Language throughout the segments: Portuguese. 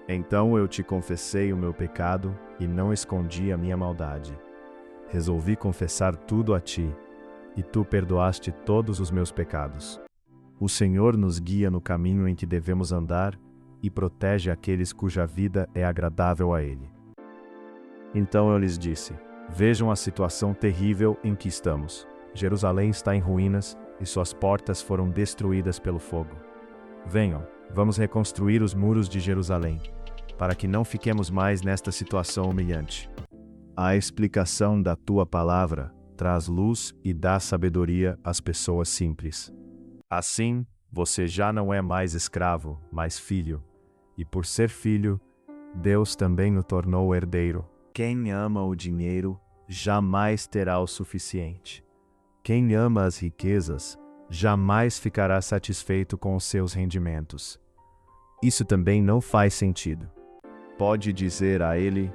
Então eu te confessei o meu pecado e não escondi a minha maldade. Resolvi confessar tudo a ti, e tu perdoaste todos os meus pecados. O Senhor nos guia no caminho em que devemos andar e protege aqueles cuja vida é agradável a Ele. Então eu lhes disse: vejam a situação terrível em que estamos. Jerusalém está em ruínas e suas portas foram destruídas pelo fogo. Venham, vamos reconstruir os muros de Jerusalém, para que não fiquemos mais nesta situação humilhante. A explicação da tua palavra traz luz e dá sabedoria às pessoas simples. Assim, você já não é mais escravo, mas filho, e por ser filho, Deus também o tornou herdeiro. Quem ama o dinheiro jamais terá o suficiente. Quem ama as riquezas jamais ficará satisfeito com os seus rendimentos. Isso também não faz sentido. Pode dizer a ele: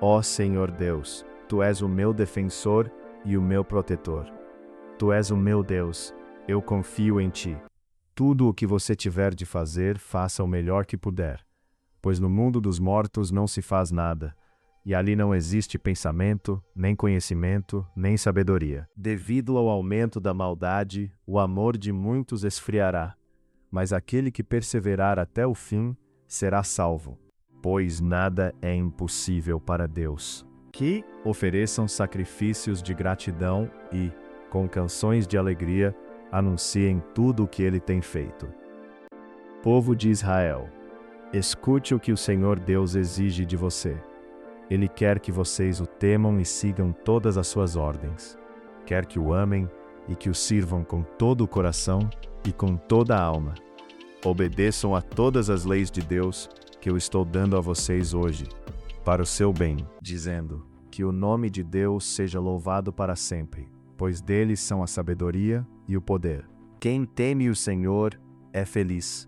ó Senhor Deus, tu és o meu defensor e o meu protetor. Tu és o meu Deus, eu confio em ti. Tudo o que você tiver de fazer, faça o melhor que puder, pois no mundo dos mortos não se faz nada, e ali não existe pensamento, nem conhecimento, nem sabedoria. Devido ao aumento da maldade, o amor de muitos esfriará, mas aquele que perseverar até o fim será salvo, pois nada é impossível para Deus. Que ofereçam sacrifícios de gratidão e, com canções de alegria, anunciem tudo o que ele tem feito. Povo de Israel, escute o que o Senhor Deus exige de você. Ele quer que vocês o temam e sigam todas as suas ordens. Quer que o amem e que o sirvam com todo o coração e com toda a alma. Obedeçam a todas as leis de Deus que eu estou dando a vocês hoje, para o seu bem, dizendo: que o nome de Deus seja louvado para sempre, pois deles são a sabedoria e o poder. Quem teme o Senhor é feliz,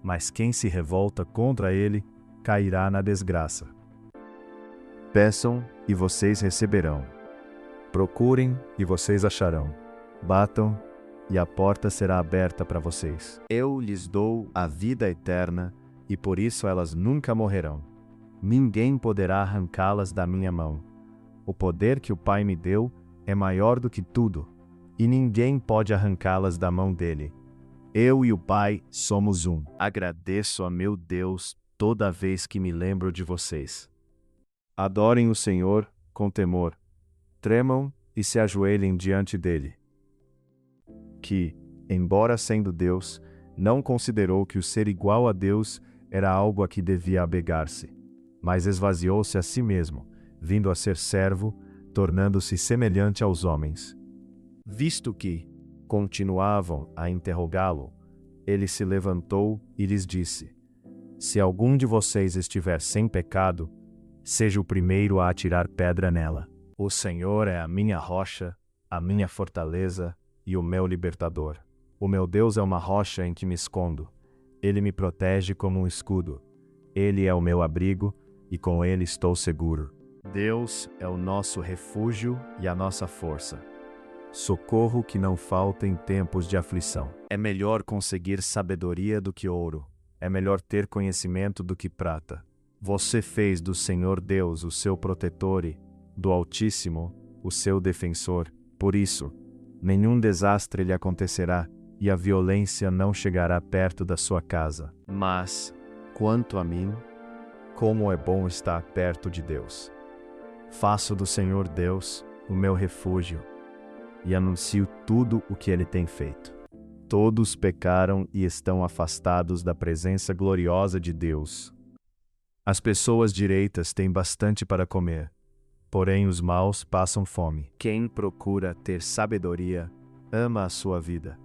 mas quem se revolta contra ele cairá na desgraça. Peçam e vocês receberão. Procurem e vocês acharão. Batam e a porta será aberta para vocês. Eu lhes dou a vida eterna e por isso elas nunca morrerão. Ninguém poderá arrancá-las da minha mão. O poder que o Pai me deu é maior do que tudo, e ninguém pode arrancá-las da mão dele. Eu e o Pai somos um. Agradeço a meu Deus toda vez que me lembro de vocês. Adorem o Senhor com temor, tremam e se ajoelhem diante dele. Que, embora sendo Deus, não considerou que o ser igual a Deus era algo a que devia apegar-se, mas esvaziou-se a si mesmo, vindo a ser servo, tornando-se semelhante aos homens. Visto que continuavam a interrogá-lo, ele se levantou e lhes disse: se algum de vocês estiver sem pecado, seja o primeiro a atirar pedra nela. O Senhor é a minha rocha, a minha fortaleza e o meu libertador. O meu Deus é uma rocha em que me escondo. Ele me protege como um escudo. Ele é o meu abrigo e com ele estou seguro. Deus é o nosso refúgio e a nossa força. Socorro que não falta em tempos de aflição. É melhor conseguir sabedoria do que ouro. É melhor ter conhecimento do que prata. Você fez do Senhor Deus o seu protetor e, do Altíssimo, o seu defensor. Por isso, nenhum desastre lhe acontecerá e a violência não chegará perto da sua casa. Mas, quanto a mim, como é bom estar perto de Deus. Faço do Senhor Deus o meu refúgio e anuncio tudo o que Ele tem feito. Todos pecaram e estão afastados da presença gloriosa de Deus. As pessoas direitas têm bastante para comer, porém os maus passam fome. Quem procura ter sabedoria ama a sua vida,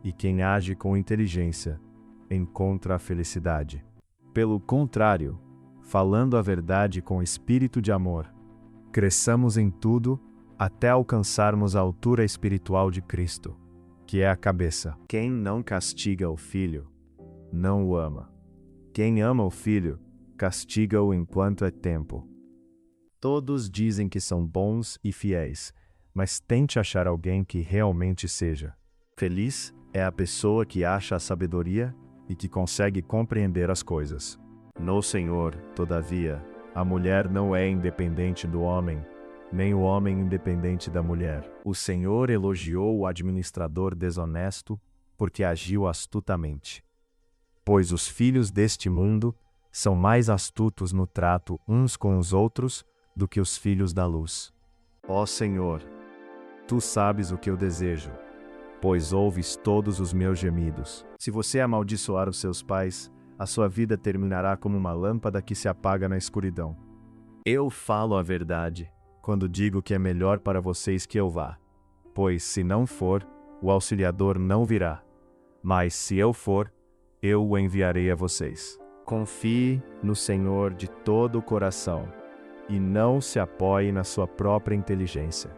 e quem age com inteligência encontra a felicidade. Pelo contrário, falando a verdade com espírito de amor, cresçamos em tudo até alcançarmos a altura espiritual de Cristo, que é a cabeça. Quem não castiga o filho, não o ama. Quem ama o filho, castiga-o enquanto é tempo. Todos dizem que são bons e fiéis, mas tente achar alguém que realmente seja. Feliz é a pessoa que acha a sabedoria e que consegue compreender as coisas. No Senhor, todavia, a mulher não é independente do homem, nem o homem independente da mulher. O Senhor elogiou o administrador desonesto, porque agiu astutamente. Pois os filhos deste mundo são mais astutos no trato uns com os outros do que os filhos da luz. Ó Senhor, tu sabes o que eu desejo, pois ouves todos os meus gemidos. Se você amaldiçoar os seus pais, a sua vida terminará como uma lâmpada que se apaga na escuridão. Eu falo a verdade quando digo que é melhor para vocês que eu vá, pois se não for, o auxiliador não virá, mas se eu for, eu o enviarei a vocês. Confie no Senhor de todo o coração e não se apoie na sua própria inteligência.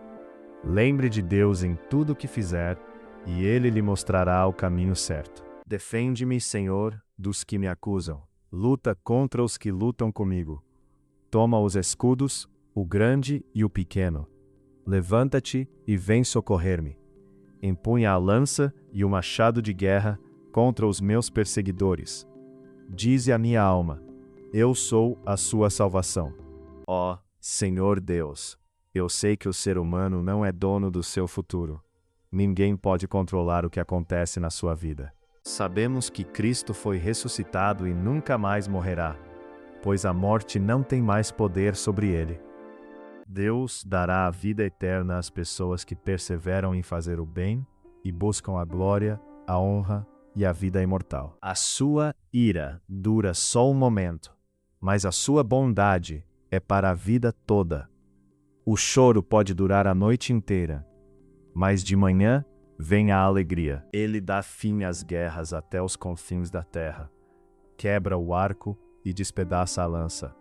Lembre de Deus em tudo o que fizer e Ele lhe mostrará o caminho certo. Defende-me, Senhor, dos que me acusam. Luta contra os que lutam comigo. Toma os escudos, o grande e o pequeno. Levanta-te e vem socorrer-me. Empunha a lança e o machado de guerra contra os meus perseguidores. Dize a minha alma: eu sou a sua salvação. Ó Senhor Deus, eu sei que o ser humano não é dono do seu futuro. Ninguém pode controlar o que acontece na sua vida. Sabemos que Cristo foi ressuscitado e nunca mais morrerá, pois a morte não tem mais poder sobre ele. Deus dará a vida eterna às pessoas que perseveram em fazer o bem e buscam a glória, a honra e a vida imortal. A sua ira dura só um momento, mas a sua bondade é para a vida toda. O choro pode durar a noite inteira, mas de manhã vem a alegria. Ele dá fim às guerras até os confins da terra. Quebra o arco e despedaça a lança.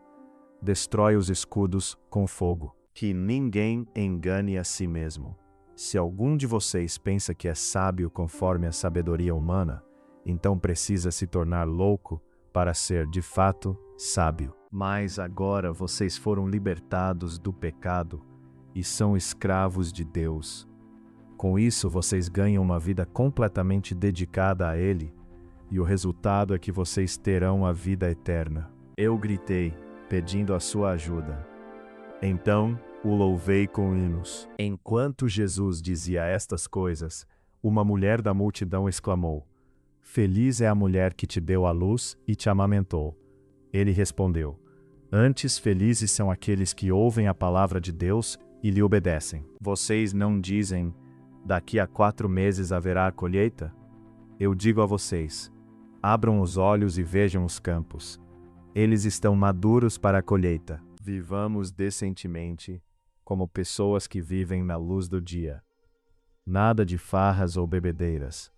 Destrói os escudos com fogo. Que ninguém engane a si mesmo. Se algum de vocês pensa que é sábio conforme a sabedoria humana, então precisa se tornar louco para ser, de fato, sábio. Mas agora vocês foram libertados do pecado e são escravos de Deus. Com isso, vocês ganham uma vida completamente dedicada a Ele, e o resultado é que vocês terão a vida eterna. Eu gritei, pedindo a sua ajuda. Então, o louvei com hinos. Enquanto Jesus dizia estas coisas, uma mulher da multidão exclamou: Feliz é a mulher que te deu à luz e te amamentou. Ele respondeu: Antes felizes são aqueles que ouvem a palavra de Deus e lhe obedecem. Vocês não dizem: Daqui a 4 meses haverá a colheita? Eu digo a vocês: abram os olhos e vejam os campos. Eles estão maduros para a colheita. Vivamos decentemente, como pessoas que vivem na luz do dia. Nada de farras ou bebedeiras,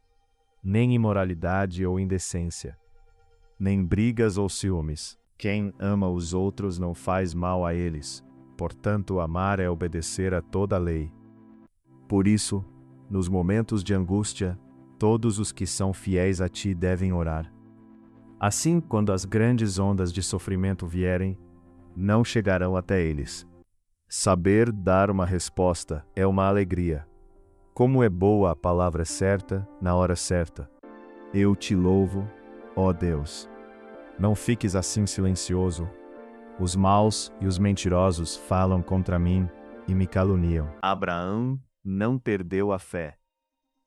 nem imoralidade ou indecência, nem brigas ou ciúmes. Quem ama os outros não faz mal a eles. Portanto, amar é obedecer a toda a lei. Por isso, nos momentos de angústia, todos os que são fiéis a ti devem orar. Assim, quando as grandes ondas de sofrimento vierem, não chegarão até eles. Saber dar uma resposta é uma alegria. Como é boa a palavra certa, na hora certa. Eu te louvo, ó Deus. Não fiques assim silencioso. Os maus e os mentirosos falam contra mim e me caluniam. Abraão não perdeu a fé,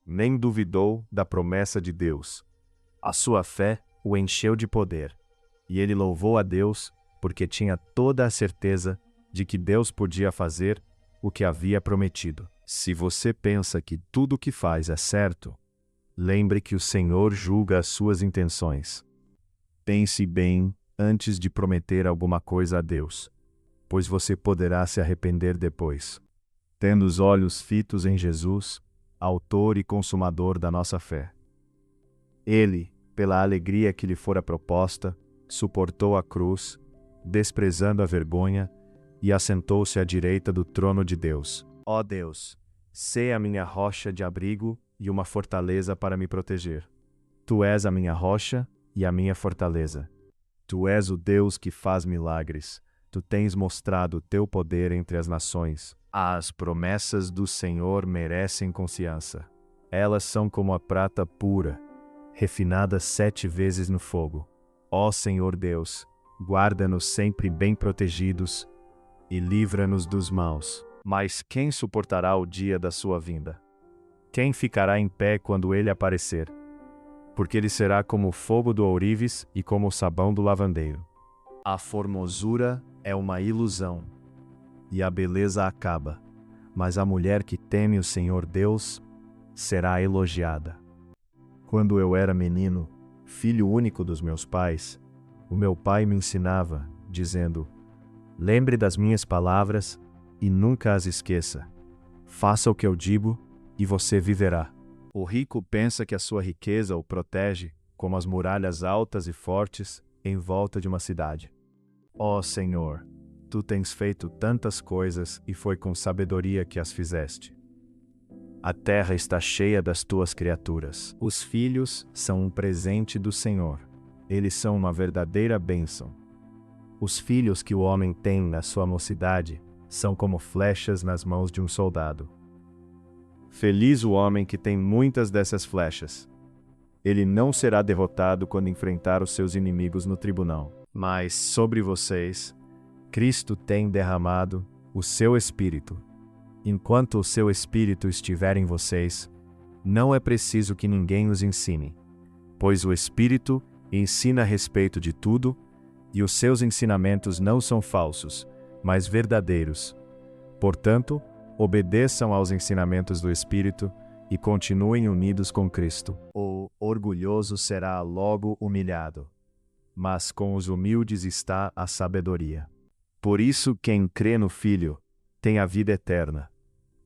nem duvidou da promessa de Deus. A sua fé o encheu de poder, e ele louvou a Deus porque tinha toda a certeza de que Deus podia fazer o que havia prometido. Se você pensa que tudo o que faz é certo, lembre que o Senhor julga as suas intenções. Pense bem antes de prometer alguma coisa a Deus, pois você poderá se arrepender depois. Tendo os olhos fitos em Jesus, autor e consumador da nossa fé. Ele, pela alegria que lhe fora proposta, suportou a cruz, desprezando a vergonha, e assentou-se à direita do trono de Deus. Ó Deus, sê a minha rocha de abrigo e uma fortaleza para me proteger. Tu és a minha rocha e a minha fortaleza. Tu és o Deus que faz milagres. Tu tens mostrado o teu poder entre as nações. As promessas do Senhor merecem confiança. Elas são como a prata pura, refinada 7 vezes no fogo. Ó Senhor Deus, guarda-nos sempre bem protegidos e livra-nos dos maus. Mas quem suportará o dia da sua vinda? Quem ficará em pé quando ele aparecer? Porque ele será como o fogo do ourives e como o sabão do lavandeiro. A formosura é uma ilusão, e a beleza acaba, mas a mulher que teme o Senhor Deus será elogiada. Quando eu era menino, filho único dos meus pais, o meu pai me ensinava, dizendo: lembre das minhas palavras e nunca as esqueça. Faça o que eu digo e você viverá. O rico pensa que a sua riqueza o protege, como as muralhas altas e fortes em volta de uma cidade. Ó Senhor, tu tens feito tantas coisas e foi com sabedoria que as fizeste. A terra está cheia das tuas criaturas. Os filhos são um presente do Senhor. Eles são uma verdadeira bênção. Os filhos que o homem tem na sua mocidade são como flechas nas mãos de um soldado. Feliz o homem que tem muitas dessas flechas. Ele não será derrotado quando enfrentar os seus inimigos no tribunal. Mas sobre vocês, Cristo tem derramado o seu Espírito. Enquanto o seu Espírito estiver em vocês, não é preciso que ninguém os ensine, pois o Espírito ensina a respeito de tudo, e os seus ensinamentos não são falsos, mas verdadeiros. Portanto, obedeçam aos ensinamentos do Espírito e continuem unidos com Cristo. O orgulhoso será logo humilhado, mas com os humildes está a sabedoria. Por isso, quem crê no Filho tem a vida eterna.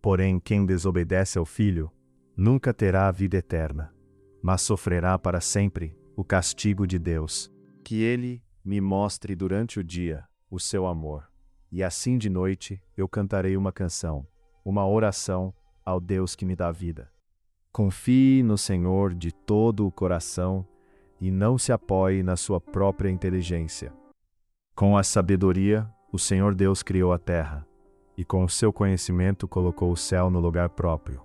Porém, quem desobedece ao Filho nunca terá a vida eterna, mas sofrerá para sempre o castigo de Deus. Que Ele me mostre durante o dia o seu amor, e assim de noite eu cantarei uma canção, uma oração ao Deus que me dá vida. Confie no Senhor de todo o coração e não se apoie na sua própria inteligência. Com a sabedoria, o Senhor Deus criou a terra, e com o seu conhecimento colocou o céu no lugar próprio.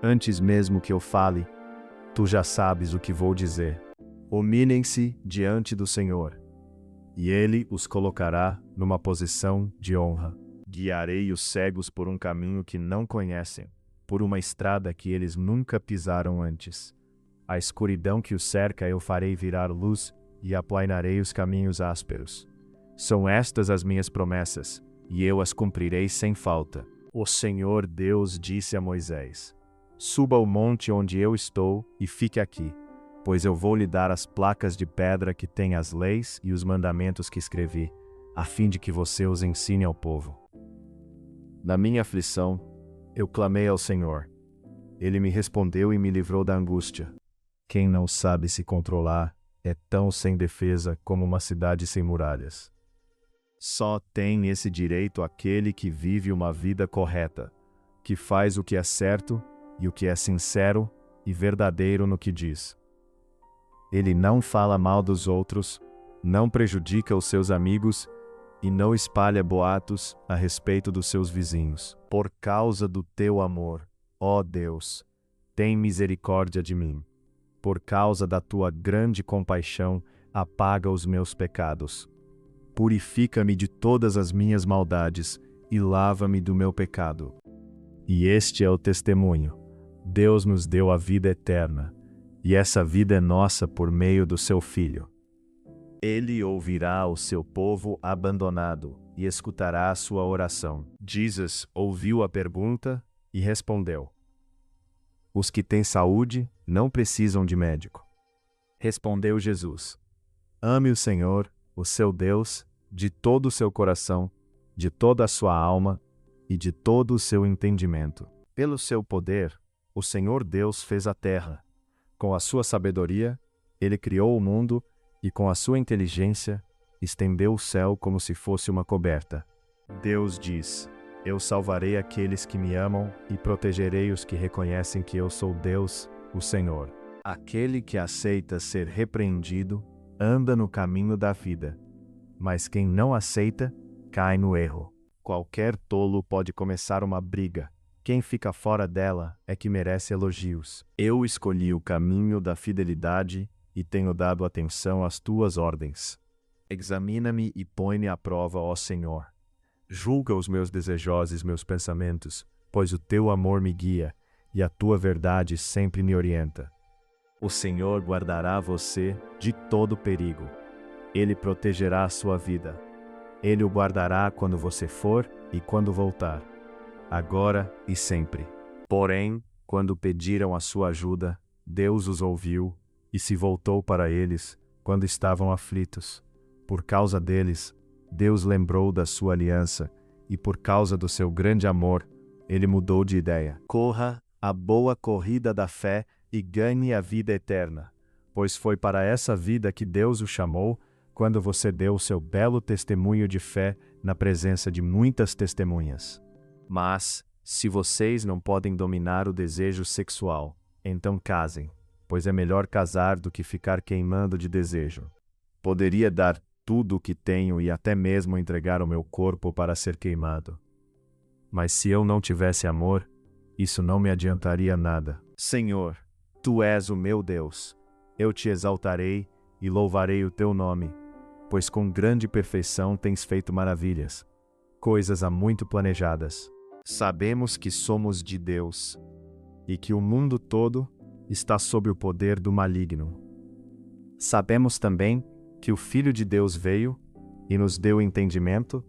Antes mesmo que eu fale, tu já sabes o que vou dizer. Humilhem-se diante do Senhor, e Ele os colocará numa posição de honra. Guiarei os cegos por um caminho que não conhecem, por uma estrada que eles nunca pisaram antes. A escuridão que os cerca eu farei virar luz e aplainarei os caminhos ásperos. São estas as minhas promessas, e eu as cumprirei sem falta. O Senhor Deus disse a Moisés: suba ao monte onde eu estou e fique aqui, pois eu vou lhe dar as placas de pedra que têm as leis e os mandamentos que escrevi, a fim de que você os ensine ao povo. Na minha aflição, eu clamei ao Senhor. Ele me respondeu e me livrou da angústia. Quem não sabe se controlar é tão sem defesa como uma cidade sem muralhas. Só tem esse direito aquele que vive uma vida correta, que faz o que é certo e o que é sincero e verdadeiro no que diz. Ele não fala mal dos outros, não prejudica os seus amigos e não espalha boatos a respeito dos seus vizinhos. Por causa do teu amor, ó Deus, tem misericórdia de mim. Por causa da tua grande compaixão, apaga os meus pecados. Purifica-me de todas as minhas maldades e lava-me do meu pecado. E este é o testemunho: Deus nos deu a vida eterna, e essa vida é nossa por meio do seu Filho. Ele ouvirá o seu povo abandonado e escutará a sua oração. Jesus ouviu a pergunta e respondeu: os que têm saúde não precisam de médico. Respondeu Jesus: ame o Senhor, o seu Deus, de todo o seu coração, de toda a sua alma e de todo o seu entendimento. Pelo seu poder, o Senhor Deus fez a terra. Com a sua sabedoria, ele criou o mundo e com a sua inteligência, estendeu o céu como se fosse uma coberta. Deus diz: eu salvarei aqueles que me amam e protegerei os que reconhecem que eu sou Deus, o Senhor. Aquele que aceita ser repreendido anda no caminho da vida, mas quem não aceita cai no erro. Qualquer tolo pode começar uma briga. Quem fica fora dela é que merece elogios. Eu escolhi o caminho da fidelidade e tenho dado atenção às tuas ordens. Examina-me e põe-me à prova, ó Senhor. Julga os meus desejos e meus pensamentos, pois o teu amor me guia e a tua verdade sempre me orienta. O Senhor guardará você de todo perigo. Ele protegerá a sua vida. Ele o guardará quando você for e quando voltar, agora e sempre. Porém, quando pediram a sua ajuda, Deus os ouviu e se voltou para eles quando estavam aflitos. Por causa deles, Deus lembrou da sua aliança e por causa do seu grande amor, ele mudou de ideia. Corra a boa corrida da fé e ganhe a vida eterna, pois foi para essa vida que Deus o chamou quando você deu seu belo testemunho de fé na presença de muitas testemunhas. Mas, se vocês não podem dominar o desejo sexual, então casem, pois é melhor casar do que ficar queimando de desejo. Poderia dar tudo o que tenho e até mesmo entregar o meu corpo para ser queimado. Mas se eu não tivesse amor, isso não me adiantaria nada. Senhor, Tu és o meu Deus. Eu te exaltarei e louvarei o Teu nome, pois com grande perfeição tens feito maravilhas, coisas há muito planejadas. Sabemos que somos de Deus e que o mundo todo está sob o poder do maligno. Sabemos também que o Filho de Deus veio e nos deu entendimento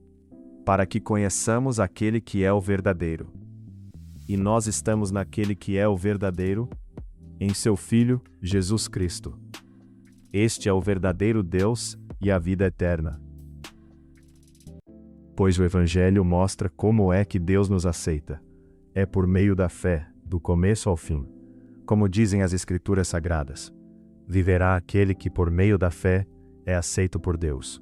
para que conheçamos aquele que é o verdadeiro. E nós estamos naquele que é o verdadeiro, em seu Filho, Jesus Cristo. Este é o verdadeiro Deus e a vida eterna. Pois o Evangelho mostra como é que Deus nos aceita. É por meio da fé, do começo ao fim. Como dizem as Escrituras Sagradas, viverá aquele que por meio da fé é aceito por Deus.